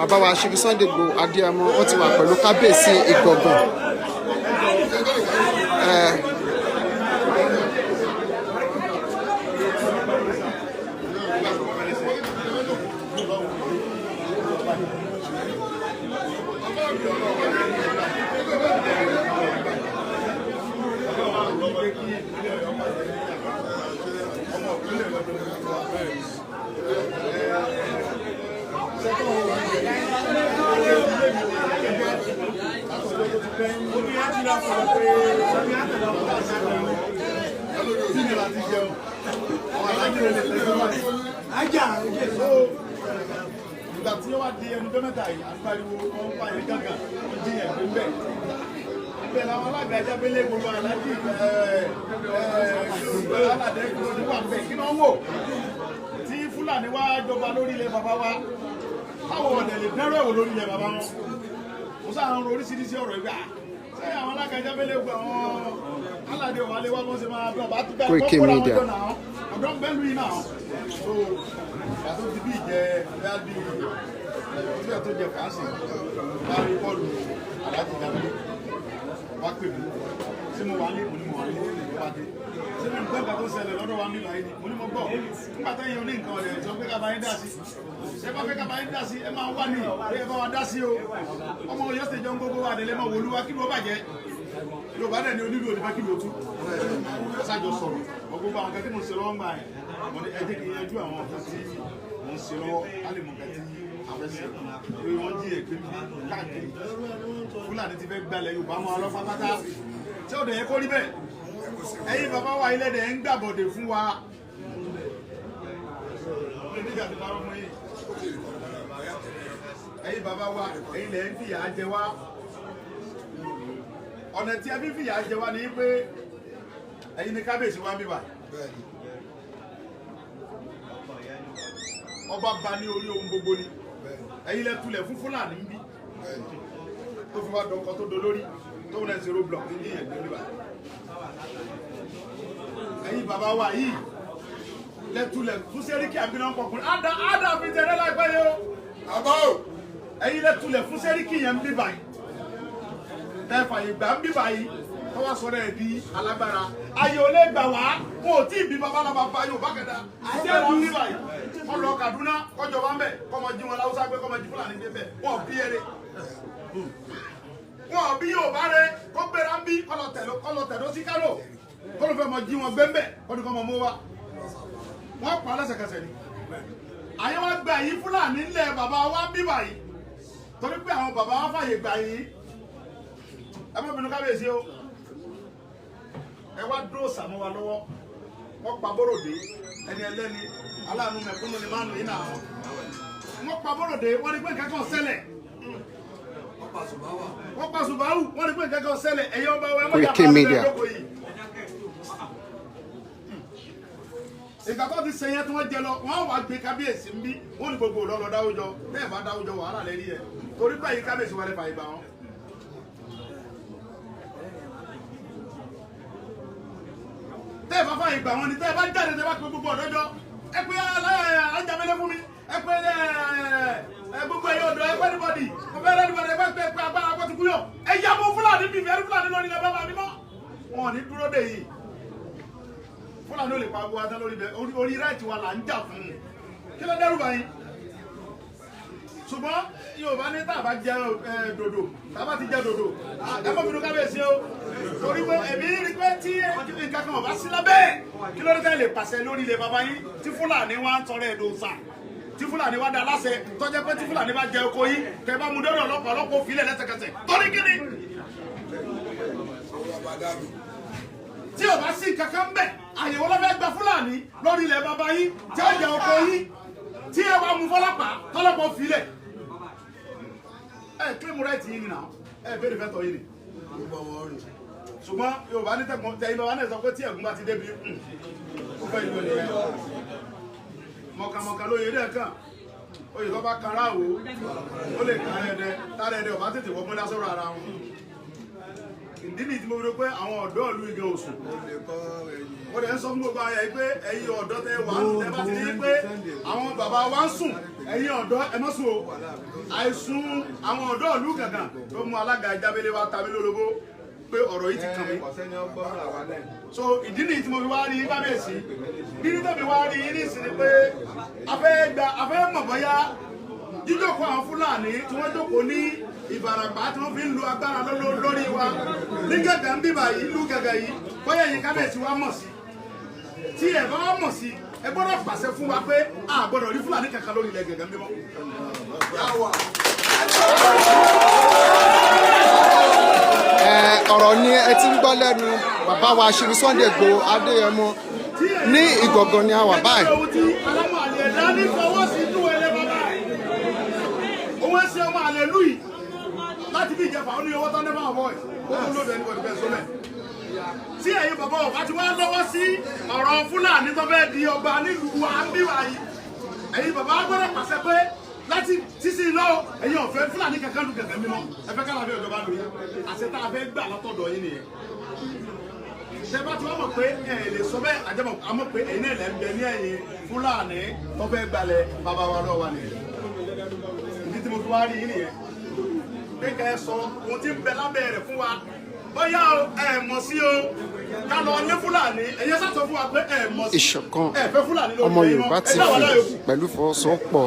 bàbá wa Chief Sunday Igboho Adéyẹmọ wọ́n ti wà pẹ̀lú kábíyèsí Ìgangan. Ìgbà tí ó wá di ẹnu dọ́mẹ́ta yìí, àpariwo wọn pa ní gángan, ó jiyàn pé bẹ́ẹ̀. Ibẹ̀ làwọn alága Jábélé gbogbo aláàjì aládé gbogbo wà bẹ́ẹ̀ kí wọ́n wò. Tí Fúlàní wá jọba lórí ilẹ̀ bàbá wa, báwo ọ̀dẹ̀ lè dẹ́rọ̀ ẹ̀wò lórí ilẹ̀ bàbá wọn? Mo sáà ń ro oríṣiríṣi ọ̀rọ̀ ìgbà. Ṣé àwọn alága Jábélé gbogbo àwọn aládé òwálé wá bọ́ sí máa bọ̀ bá ti bá Koiki Media. ọ̀dọ́ ń bẹ́lú yìí náà. Àti ti bí ìjẹ bẹ́ẹ̀ bí ìjọ tó jẹ fàásì bá rí bọ́ọ̀lù aláàjì Jábélé wá pè mí. Ṣé mo wà ní mo wà ní ìwà dé? Ṣé mo gbọ́ nǹkan tó ṣẹlẹ̀ lọ́dọ̀ wa nílò ayé ni? Mo ní mo gbọ́. Nígbà tẹ́yìn oní nǹkan ọ̀rẹ́ sọ pé ká bá yín dá sí. Ṣé bá fẹ́ ká bá yín dá sí? Ẹ máa wá ní ẹ bá wa dá sí o. Ọmọ Ọ̀yọ́ ṣèjọ ń gbogbo wa délé máa wòlúwa kí ló bàjẹ́. Yorùbá dẹ̀ ni onílù òdìbá kí ló tú. Ṣáàjọ sọ̀rọ̀. Gbogbo àwọn kẹ́kẹ́ mo ṣe lọ́wọ́ ń gbà yẹn. Mo ní ẹ jẹ́ kí n yanjú àwọn ọ̀fẹ́ tí mo ń ṣe lọ́wọ́ á lè mọ̀ kẹ́tí àfẹ́sẹ̀ pé wọ́n jí ẹ̀gbẹ́ mi káàkiri. Fúlàní ti fẹ́ gbalẹ̀ Yorùbá mọ́ ọlọ́pàá pátá. Ṣé òde yẹn kó rí bẹ́ẹ̀? Ẹ̀yin bàbá wa ilé dẹ̀ ń gbàbọ̀dẹ̀ fún wa. Ẹ̀yin bàbá wa ẹ̀yin lẹ̀ ń fìyà jẹ wá. Ọ̀nà tí a fi fìyà jẹ wá ni pé ẹ̀yin ni kábíyèsí wa ń bíbà. Ọba ba ní orí ohun gbogbo ni. Ẹ̀yin lẹ tulẹ̀ fún Fúlàní ń bí. Tó fi wá dọ̀kọ̀ tó dolórí tó ń rẹ̀ zero block ní ẹ̀gbẹ́ bíbà. Ẹ̀yin bàbá wa yìí lẹ tulẹ̀ fún Sẹ́ríkì Àbínà pọ̀kùnrin. Ádá fi tẹ̀lé láìpẹ́ yìí o. Àbọ̀ ẹ̀yin lẹ tulẹ̀ fún Sẹ́ríkì yẹn ń bíbà yìí. Tẹ́fà ìgbà ń bíbà yìí. Tọ́wọ́ sọ̀rọ̀ ẹ̀ di alágbára. Ayé ò lè gbà wá. Wọn ò tí ì bí babaláwa bá Yorùbá kẹta. Àti ẹ̀dùn ní báyìí. Wọ́n lọ Kaduna kọjọba ń bẹ̀. Kọ́mọ jí wọn láwùsá gbé kọ́mọ jí Fúlàní gbé bẹ̀. Wọ́n bí eré. Wọ́n bí Yorùbá rẹ̀ kó gbéra ń bí kọ́lọ̀ tẹ̀dó sí Kánò. Kọ́lọ̀ fẹ́ mọ jí wọn gbé ń bẹ̀. Kọ́ni kọ́ mọ mú wa. Wọ́n pa lẹ́sẹ̀kẹsẹ̀ ni. Àyè wa gbà yí Fúlàní ńlẹ̀ bàbá wa bí báyìí. Torí pé àwọn bàbá wa fàyè gbà yí. Ẹ má bínú kábíyèsí o. Ẹ wá dúró sàmú wa lọ́wọ́ wọ́n pa Bóròdé ẹni ẹlẹ́ni aláàánú mẹ̀kúnnù ni máa ń lò yín náà wọ́n pa Bóròdé wọ́n ní pé nǹkan kan ṣẹlẹ̀ wọ́n pa Sùbáwù wọ́n ní pé nǹkan kan ṣẹlẹ̀ ẹ̀yẹ ọba wa ẹ̀mọ́ Koiki Media. ìgbà tó ti ṣe yẹn tí wọ́n jẹ lọ wọ́n wá gbé kábíyèsí ń bí wọ́n ní gbogbo ọ̀dọ́ lọ dáwùjọ bẹ́ẹ̀ bá dáwùjọ wàhálà lẹ́rí ẹ̀ torí pé yìí kábíyèsí wà lè fà ìgbà wọn. Tẹ́ ẹ bá fà ìgbà wọn ni tẹ́ ẹ bá jáde tẹ́ ẹ bá pé gbogbo ọ̀dọ́ jọ ẹ pé alájàmẹ́lẹ́ fún mi ẹ pé gbogbo ẹ̀yọ́ ọ̀dọ́ ẹ pé anybody mo fẹ́ rẹ́ anybody ẹ pé agbára pẹ́tù kúyọ̀ ẹ yá mọ́ Fúlàní bíi fẹ́ẹ́ Fúlàní lórí ẹ bá bá mi mọ́ wọn ò ní dúró dè yìí Fúlàní ò lè pa agbó adá lórí bẹ orí ráìtì wa là ń jà fún un kí ló dẹ́rù báyìí ṣùgbọ́n Yorùbá ní tá a bá jẹ dòdò tá a bá ti jẹ dòdò ẹ mọ̀ bínú kábíyèsí o torí pé èmi rí pé tí nǹkan kan ọba sí lábẹ́ kí ló dé tẹ́ lè pàṣẹ lórí ilẹ̀ bàbá yín tí Fúlàní wa ń tọrọ ẹ̀dùn sà tí Fúlàní wa dá láṣẹ tọ́jẹ́ pé tí Fúlàní bá jẹ oko yín tẹ́ bá mú dọ́rọ̀ ọlọ́pàá òfìlẹ̀ lẹ́sẹ̀kẹsẹ̀ torí kí ni. tí ọba sí kankan bẹ̀ àyẹ̀wò lọ́fẹ́ gba Fúlàní lórí ilẹ̀ bàbá yín tí ó jẹ oko yín tí ẹ wá mú tọ́lọ́pàá òfìlẹ̀ ẹ kílímù rẹ̀ tì yín ni náà ẹ bẹ́ẹ̀ fẹ́ tọ́ yín ni ṣùgbọ́n Yorùbá ní tẹ̀yìn bàbá náà sọ pé tí ẹ̀gún bá ti débi ó fẹ́ ìlú ẹ̀nìyàn mọ̀kàmọ̀kà lóye rẹ̀ kàn oyè tó bá kan ráàwó ó lè kan ẹ̀dẹ̀ tára ẹ̀dẹ̀ ọ̀bá tètè wọ́n múlá sọ́rọ̀ ara wọn ìdí nìyí tí mo fi rò pé àwọn ọ̀dọ́ ìlú Ìgè Òsùn ó lè ń sọ fún gbogbo ayé pé ẹ̀yin ọ̀dọ́ tẹ wà ń tẹ bá ti rí pé àwọn bàbá wa ń sùn ẹ̀yin ọ̀dọ́ ẹ má sùn o àìsùn àwọn ọ̀dọ́ ìlú Gàngàn ló mú alága Ìjábélé wa tàbí lólobó pé ọ̀rọ̀ yìí ti kàn mí. So ìdí nìyí tí mo fi wá rí kábíyèsí nínú tẹ̀mí wá rí ní ìsinmi pé afẹ́ mọ̀ bọ́yá jíjókòó àwọn Fúlàní tí wọ́n jókòó ní Ìbàràpá tí wọ́n fi ń lo agbára lórí wa ní Gàngàn bíbà yìí ìlú Gàngàn yìí bóyá yìí kábíyèsí wa mọ̀ sí tí ẹ bá wá mọ̀ sí ẹ gbọ́dọ̀ pàṣẹ fún wa pé a gbọ́dọ̀ rí Fúlàní kankan lórí ilẹ̀ Gàngàn bímọ. ọ̀rọ̀ ni ẹ ti ń gbọ́ lẹ́nu bàbá wa Chief Sunday Igboho Adéyẹmọ ní Ìgangan ni a wà báyìí. alámọ̀ àlè ẹ̀dá ní fọwọ́ sí inú ẹlẹ́ bàbá òun ẹ̀ ṣe ọmọ àlè lù yìí láti bí ìjẹfà ó ní owó tán never avoid ó tún lóde ẹni kọ̀ọ̀dù bẹ́ẹ̀ sọ́lẹ̀. tí ẹ̀yin bàbá ọ̀bá ti wá lọ́wọ́ sí ọ̀rọ̀ Fúlàní tó fẹ́ di ọba nílùú wa ń bí wa yìí ẹ̀yin bàbá gbọ́dọ̀ pàṣẹ pé láti sísí lọ ẹ̀yin ọ̀fẹ́ Fúlàní kankan lu Gàngàn mímọ́ ẹ̀fẹ́ kára fẹ́ ìjọba lóye àṣẹ tá a fẹ́ gbà látọ̀dọ̀ yín nìyẹn. ṣẹ́bá tí wọ́n mọ̀ pé ẹ̀ lè sọ bẹ́ẹ̀ àjẹmọ̀ àmọ́ pé ẹ̀yin náà lẹ́ ń bẹ ní ẹ̀yìn Fúlàní tó fẹ́ gbalẹ̀ bàbá wa lọ́wọ́ nìyẹn. ìdí tí mo fi wá rí yín nìyẹn pé kẹ́ ẹ sọ ohun tí ń bẹ lábẹ́ rẹ̀ fún wa bóyá ẹ mọ̀ sí o ká lọ ní Fúlàní ẹ̀yẹ sá sọ fún wa pé ẹ mọ̀ sí Ìṣọ̀kan ẹ̀fẹ́ Fúlàní lórí ọmọ Yorùbá TV pẹ̀lú ìfọwọ́sowọ́pọ̀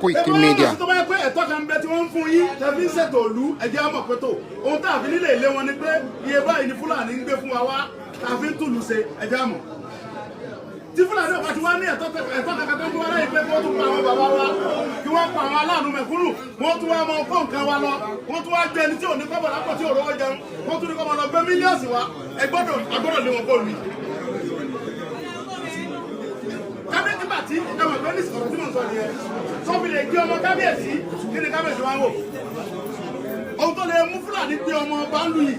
Koiki Media. tó bá yẹ pé ẹ̀tọ́ kan bẹ tí wọ́n ń fún yín tẹ̀bí ṣètò òlu ẹ̀jẹ̀ ọmọ pé tó ohun tá a fi nílé ilé wọn ni pé iye báyìí ni Fúlàní ń gbé fún wa wá tá a fi ń tùlù ṣe ẹ̀jẹ̀ àmọ̀ tí Fúlàní ọ̀pá ti wá ní ẹ̀tọ́ kankan tó ń wá láyé pé kí wọ́n tún pa àwọn bàbá wa kí wọ́n pa àwọn aláàánú mẹ̀kúnnù wọ́n tún wá mọ kó nǹkan wa lọ wọ́n tún wá gbé ẹni tí ò ní kọ́bọ̀ lápò tí ò rówó jẹun wọ́n tún ní kọ́bọ̀ lọ gbé mílíọ̀sì wa agbọ́dọ̀ lé wọn bọ́ọ̀lù yìí. kábíyèsí nígbà tí ẹ̀wọ̀n ìgbẹ́ ní sọ̀rọ̀ tí mò ń sọ nìyẹn sọ́fi lè gbé ọmọ kábíyèsí kí ni kábíyèsí wa wò ohun tó lè mú Fúlàní gbé ọmọ ọba ń lu yìí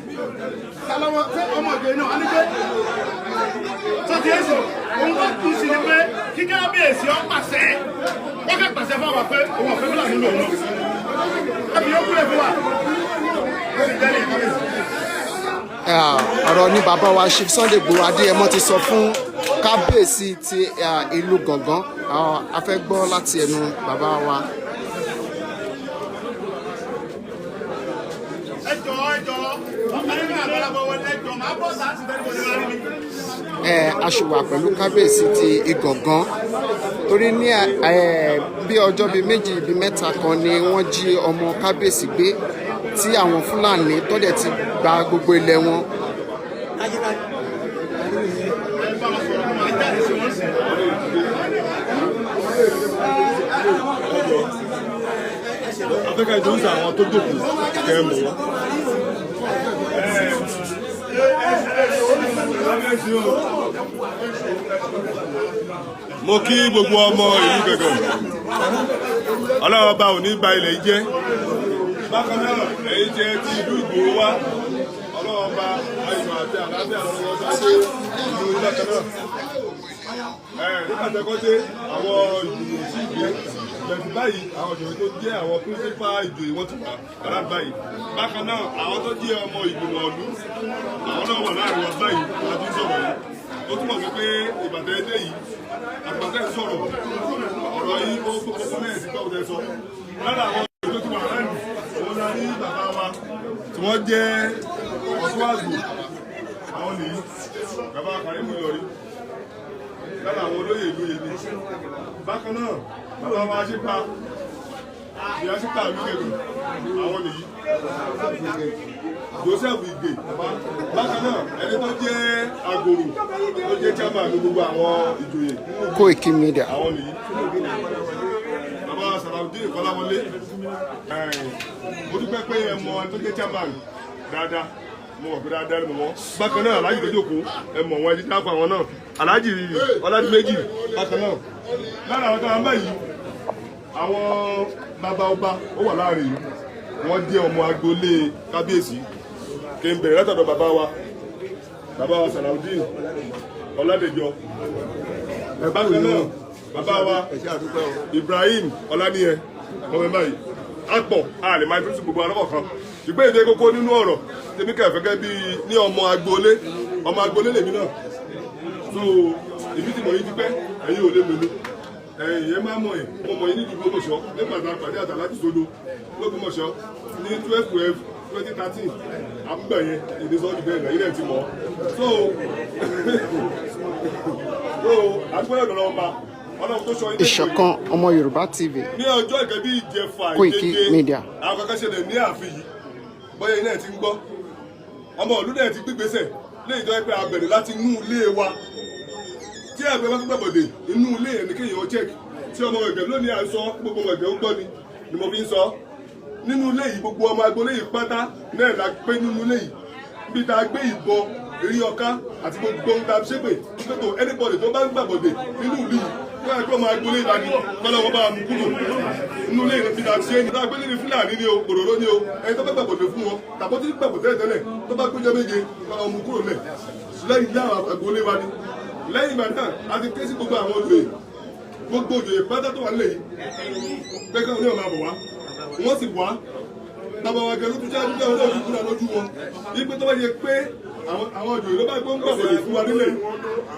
kálọ́wọ́ pé ọmọ ìgbẹ́ náà á ní pé tó ti èso òun tó kù sí ni pé kí kábíyèsí ọ pàṣẹ wọ́n kẹ́ pàṣẹ fún wa pé òun ọ̀fẹ́ Fúlàní lò wọ́n ẹbí yóò kúlẹ̀ fún wa ó sì jẹ́ ní kábíyèsí. ọ̀rọ̀ ni bàbá wa Chief Sunday Igboho Adéyẹmọ ti sọ fún kábíyèsí ti ìlú Gàngán a fẹ́ gbọ́ láti ẹnu bàbá wa. A ṣì wà pẹ̀lú kábíyèsí ti Ìgangan torí ní bí ọjọ́ bíi méjì bíi mẹ́ta kan ni wọ́n jí ọmọ kábíyèsí gbé tí àwọn Fúlàní tó dẹ̀ ti gba gbogbo ilẹ̀ wọn. afẹ́ká ìdúrósà àwọn tó dòkú kẹ́ mọ̀ wọ́n. mo kí gbogbo ọmọ ìlú Gàngàn Ọlọ́run ọba ò ní ba ilẹ̀ jẹ́ bákan náà èyí jẹ́ ti ìlú Ìgbòho wá Ọlọ́run ọba ayọ̀ àti àlàáfíà lọ́wọ́ ọjọ́ ṣe ìlú bákan náà nígbà tẹ́kọ́ dé àwọn ìgbìmọ̀ sí ìgbé bẹ̀rù báyìí àwọn ìjòyè tó jẹ́ àwọn pírísípà ìjòyè wọ́n ti wà lára báyìí bákan náà àwọn tó jẹ́ ọmọ ìgbìmọ̀ ọ̀lú àwọn náà wà láàrin wọn báyìí láti sọ̀rọ̀ yìí ó túmọ̀ sí pé Ìbàdàn ẹdẹ yìí àgbàtẹ́ sọ̀rọ̀ ọ̀rọ̀ yìí ó gbogbo mẹ́rin sí gbọ́dọ̀ sọ lára àwọn ìjòyè tó ti wà láàrin òun la rí bàbá wa tí wọ́n jẹ́ ọ̀tún àgbò àwọn nìyí bàbá Kàrímù Ìlọrí lára àwọn olóyè ìlú yìí ni bákan náà bàbá wa ṣípa ìyá ṣípa ìlú Gàngán àwọn nìyí Joseph Igbe bákan náà ẹni tó jẹ́ Àgòrò tó jẹ́ chairman gbogbo àwọn ìjòyè Koiki Media àwọn nìyí bàbá Salaudeen Kọ́láwọlé mo dúpẹ́ pé ẹ mọ ẹni tó jẹ́ chairman dáadáa mo mọ̀ pé dáadáa ni mo mọ̀ bákan náà Alhaji tó jókòó ẹ mọ̀ wọn ẹni tí wọ́n fa àwọn náà Alhaji Ọládìméjì bákan náà lára àwọn tó wà ń báyìí àwọn bàbá ọba ó wà láàrin yìí wọ́n jẹ́ ọmọ agboolé kábíyèsí kí n bẹ̀rẹ̀ látọ̀dọ̀ bàbá wa Salaudeen Ọládèjọ bákan náà bàbá wa Ibrahim Ọláníyẹ ọmọ ẹ̀ báyìí àpọ̀ àlè máa ń tún sí gbogbo alọ́kọ̀ kan ṣùgbọ́n èdè kókó nínú ọ̀rọ̀ tèmi kẹfẹ́ gẹ́gẹ́ bí ní ọmọ agboolé lèmi náà so èmi ti mọ̀ yín ti pẹ́ ẹ̀yin ò lè mọ̀ mi ẹ̀yin máa mọ̀ ẹ̀ mo mọ̀ yín ní ìdúgbò mọ̀ṣọ́ nígbà tá a pàdé Àtàlájì Sódò l'Ógbómọ̀ṣọ́ ní 12/12/2013 àbúgbà yẹn ìdísọ́ọ̀dì bẹ́ẹ̀ náà ilẹ̀ ti mọ̀ so àdúgbò yẹn lọ́wọ́ ọba ọlọ́run tó sọ ilé Ìṣọ̀kan Ọmọ Yorùbá TV. ní ọjọ́ ìkẹ́ bí ìjẹfà Koiki Media. àwọn kankan ṣẹlẹ̀ ní ààfin yìí bóyá iná ẹ̀ ti ń gbọ́ ọmọ ìlú náà ti gbígbésẹ̀ léyìí tó yẹ pé a bẹ̀rẹ̀ láti inú ilé wa tí ẹgbẹ́ bá gbẹ́ bọ̀dẹ̀ inú ilé ẹ̀ ní kéèyàn check tí ọmọ ẹgbẹ́ lónìí à ń sọ gbogbo ọmọ ẹgbẹ́ ń gbọ́ ni mo fi ń sọ nínú ilé yìí gbogbo ọmọ agboolé yìí pátá náà la pé nínú ilé yìí bí ta gbé ìbọn eré ọká àti gbogbo ohun tá a ṣépè pẹ̀tọ̀ anybody tó bá ń gbàbọ̀dẹ̀ nínú ìlú yìí wọ́n á gbọ́ ọmọ agboolé ìbàdí kọ́lọ́wọ́ bá mú kúrò nínú ilé ìrìn bíi àti ṣe ní tágbé nínú Fúlàní ni o òróró ni o ẹni tó bá gbàgbọ́dé fún wọn tàbó tí gbàgbọ́dé tẹ́lẹ̀ tó bá péjọ méje kọ́lọ́ mú kúrò lẹ̀ lẹ́yìn ilé àwọn agboolé wa ni lẹ́yìn ìgbà náà a ti ké sí gbogbo àwọn olùyè gbogbo òjòyè pátá tó wà nílẹ̀ yìí pé káwọn ní ọ̀nà àbọ̀ wá wọ́n sì wá tàbàwà gẹ̀rú tó jáde jẹ́ ọjọ́ ìdúrà lójú wọn wípé tó bá yẹ pé àwọn òjòyè ló bá gbọ́n gbàgbọ́dé fún wa nílẹ̀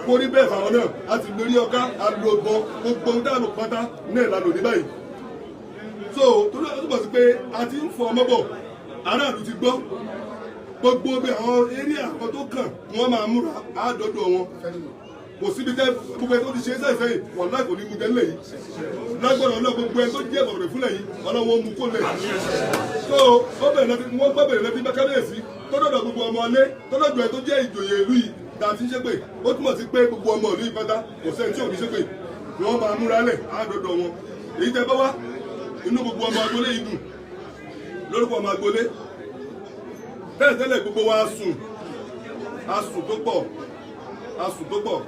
kó rí bẹ́ẹ̀ fáwọn náà a ti lórí ọká alóògbọ́n gbogbo dáàlù pátá náà lálò ní báyìí so torí ọdún bọ̀ sí pé a ti ń fọ ọmọ bọ̀ aráàlú ti gbọ́ gbogbo bí àwọn eré àwọn tó kàn wọ́n máa múra àádọ́dọ̀ wọn kò síbi tẹ́ gbogbo ẹ tó ti ṣe é sẹ́yìn wọ́n láì kò ní mú tẹ́lẹ̀ yìí lágbọ́dọ̀ ọlọ́ gbogbo ẹ tó jẹ́ ọ̀rẹ́ fúnlẹ̀ yìí ọlọ́wọ́ mú kó lẹ̀ so wọ́n gbọ́bẹ̀rẹ̀ lẹ́bí bá kábíyèsí tó dọ̀dọ̀ gbogbo ọmọ ọlé tó dọ̀dọ̀ ẹ tó jẹ́ ìjòyè ìlú yìí dàtí ṣépè ó túmọ̀ sí pé gbogbo ọmọ ìlú ìpátá kò sẹ́ni tí ò ní ṣépè wọ́n máa múra lẹ̀ àádọ́dọ̀ wọn èyí tẹ́ bá wá inú gbogbo ọmọ agboolé yìí dùn lórúkọ ọmọ agboolé bẹ́ẹ̀ tẹ́lẹ̀ gbogbo wa asùn tó pọ̀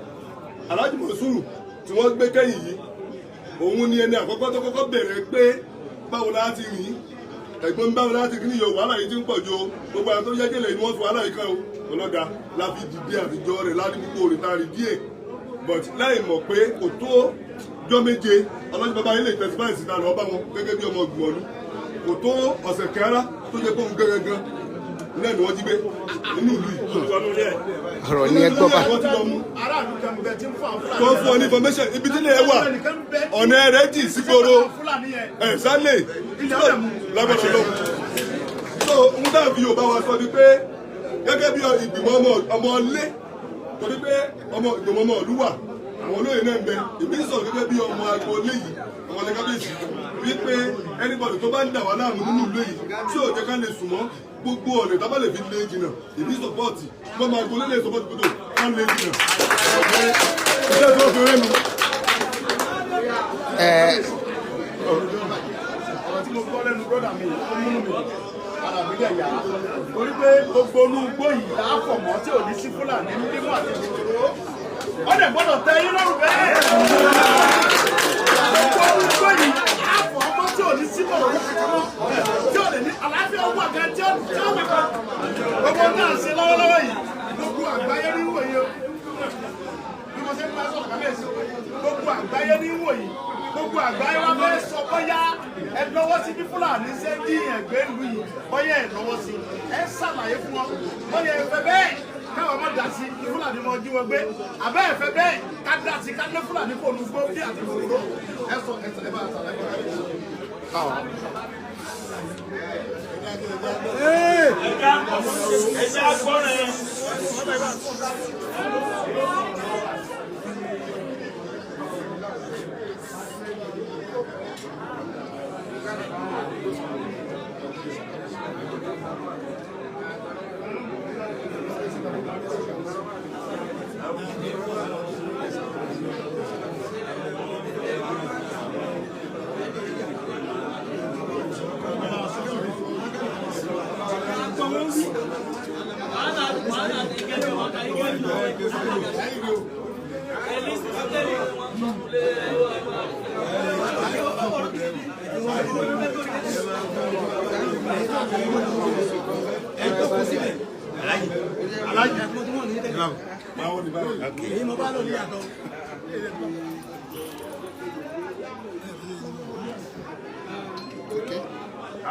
Alhaji Monsuru tí wọ́n gbé kẹ́yìn yìí òun ni ẹni àkọ́kọ́ tó kọ́kọ́ bẹ̀rẹ̀ pé báwo láti rìn ẹ̀gbọ́n báwo láti kí ni yóò wàhálà yìí ti ń pọ̀ ju gbogbo àwọn tó yẹ kélé ni wọ́n fi wàhálà yìí kan ọlọ́dà láfi dìde àtijọ́ rẹ̀ láti gbogbo òrìtàrí díẹ̀ but láì mọ̀ pé kò tó jọ́ méje ọlọ́jọ́ bàbá ilé ìtẹ̀síbáyìí síta lọ́ọ́ bá wọn gẹ́gẹ́ bí ọmọ ìgbìmọ̀lú kò tó ọ̀sẹ̀ kẹ́rá tó jẹ́ pé òun gẹ́gẹ́ náà ni wọ́n jí gbé nínú ìlú yìí. ọ̀rọ̀ ni ẹ gbọ́ bá. tó fún ọ ní information ibi tí ilé ẹ wà ọ̀nà rẹ̀ jì sí gbòòrò ẹ̀ sálẹ̀ lágbàdo lọ. so ń dàbí Yorùbá wa sọ ni pé gẹ́gẹ́ bí ìgbìmọ̀ ọmọ ilé torí pé ìgbìmọ̀ ọmọ ìlú wà àwọn olóyè náà ń bẹ ìbí sọ̀rọ̀ gẹ́gẹ́ bí ọmọ agboolé yìí ọmọ ọlẹ́ kábíyèsí wípé anybody tó bá ń dà wá láàmú nínú ìlú yìí tí ò jẹ́ ká lè sùn mọ́ gbogbo ọ̀nà ìdábà lè fi lé jìnnà ìbí sọ̀pọ̀tì wọ́n máa agboolé lè sọ̀pọ̀tì gbogbo ká lè jìnnà. iṣẹ́ tó fi rẹ́ mi. ọ̀rọ̀ tí mo gbọ́ lẹ́nu brọ́dà mi ó múnú mi ara mi dẹ̀ yá torí pé gbogbo inú igbó yìí láàfọ̀ mọ́ tí ò ní sí Fúlàní mímú àti ìṣòro ó dẹ̀ gbọ́dọ̀ tẹ yín lọ́rùn bẹ́ẹ̀. gbogbo inú igbó yìí láàfọ̀ ọmọ tí ò ní sí bọ̀rọ̀ tí ò lè ní àlàáfíà owó àga tí ó wà kan gbogbo náà ṣe lọ́wọ́lọ́wọ́ yìí gbogbo àgbáyé ní wòye o bí mo ṣe ń bá sọ̀rọ̀ kábíyèsí gbogbo àgbáyé ní wòye gbogbo àgbáyé wa fẹ́ sọ bóyá ẹ lọ́wọ́ sí bí Fúlàní ṣe ń dín ẹ̀gbẹ́ ìlú yìí bóyá ẹ lọ́wọ́ sí ẹ ṣàlàyé fún wọn bóyá ẹ fẹ́ bẹ́ẹ̀ káwọn má dá sí kí Fúlàní mọ jí wọn gbé àbẹ́ ẹ fẹ́ bẹ́ẹ̀ ká dá sí ká lé Fúlàní kò ní gbó bí àti ìfòró ẹ sọ ẹ bá ṣàlàyé fún wọn.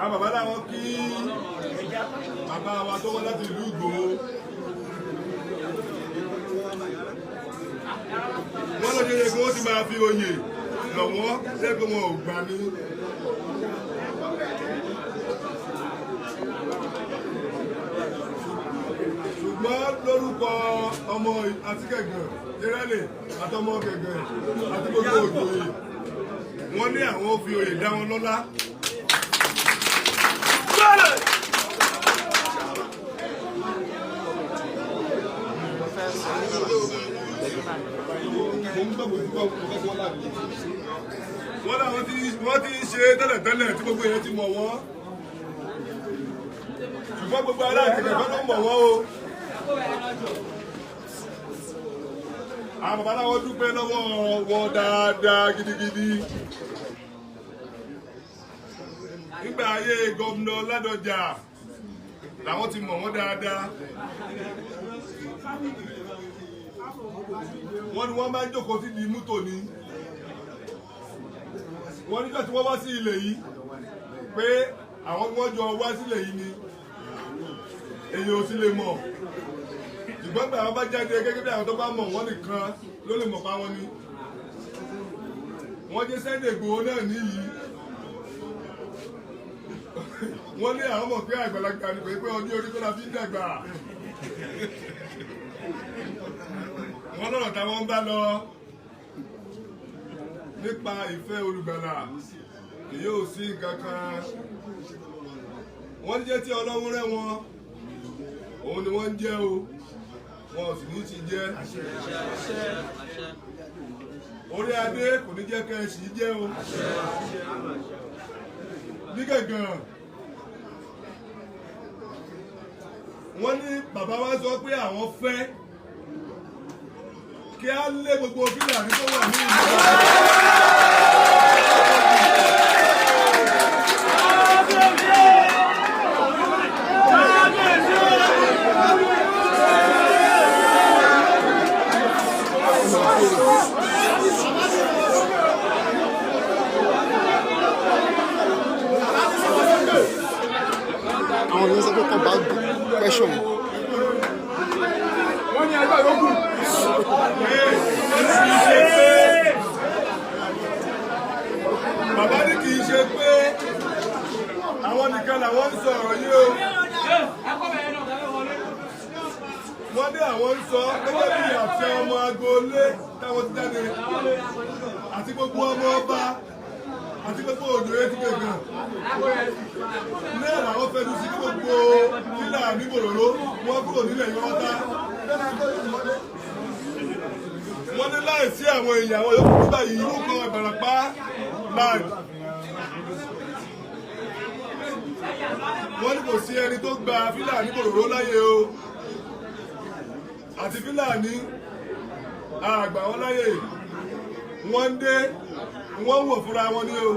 àwọn bàbá láwọn kí bàbá wa tó wọ́n láti ìlú Ìgbòho. Wọ́n ló jẹ́ kí wọ́n ti máa fi oyè lọ̀ wọ́n lẹ́gbẹ̀ẹ́ wọn ò gbà ní. Ṣùgbọ́n lórúkọ ọmọ àti Gẹ̀gẹ̀ Jẹ́rẹ́lẹ̀ àtọmọ Gẹ̀gẹ̀ àti gbogbo òjòyè wọ́n ní àwọn fi oyè dá wọn lọ́lá. Wọ́n ti ń ṣe tẹ́lẹ̀tẹ́lẹ̀ tí gbogbo èèyàn ti mọ̀ wọ́n. Ṣùgbọ́n gbogbo ará Ìkẹ̀kẹ̀ kan ló mọ̀ wọ́n o. Àwọn bàbá láwọn dúpẹ́ lọ́wọ́ wọn dáadáa gidigidi. Nígbà ayé gómìnà Ládọjà làwọn ti mọ̀ wọ́n dáadáa. Wọ́n ní wọ́n máa ń jókòó sí di mútò ni. Wọ́n nígbà tí wọ́n wá sí ilẹ̀ yìí pé àwọn wọ́n jọ wá sílẹ̀ yìí ni èyí ò sí lè mọ̀. Ṣùgbọ́n gbà wọ́n bá jáde gẹ́gẹ́ bí àwọn tó bá mọ̀ wọ́n nìkan ló lè mọ̀ pa wọn ni. Wọ́n jẹ́ Sunday Igboho náà níyì. Wọ́n ní àwọn mọ̀ pé àgbàlagbà ni pé ọdún orí tó la fi ń dàgbà. Wọ́n lọ́rọ̀ táwọn ń bá lọ nípa ìfẹ́ olùgbàlà kì yóò sí nǹkan kan. Wọ́n jẹ́ tí Ọlọ́run rẹ́ wọn òun ni wọ́n ń jẹ́ o wọn ò sì ní ti jẹ́. Orí adé kò ní jẹ́ kẹ́ẹ̀sì jẹ́ o. Ní Gẹ̀gẹ̀ wọ́n ní bàbá wa sọ pé àwọn fẹ́ kí á lé gbogbo Fúlàní tó wà ní ìlú. Àwọn yẹn sọ pé kọ́ bá question. Wọ́n ní ẹgbẹ́ yòókù. Bàbá ní kì í ṣe pé àwọn nìkan làwọn ń sọ̀rọ̀ yìí o. Wọ́n ní àwọn ń sọ gẹ́gẹ́ bí àṣẹ ọmọ agboolé táwọn ti jáde àti gbogbo ọmọ ọba àti gbogbo òjòyè ti Gẹ̀gẹ̀. Náà làwọn fẹnu sí gbogbo Fúlàní bòròró wọ́n kúrò nílẹ̀ Yorùbá. Wọ́n ní láìsí àwọn èèyàn àwọn yòókù nígbà yìí irú kan Ìbàràpá land. Wọ́n ní kò sí ẹni tó gba Fúlàní bòròró láyé o. Àti Fúlàní àgbà wọn láyé. Wọ́n dé wọ́n wò fúnra wọn ní o.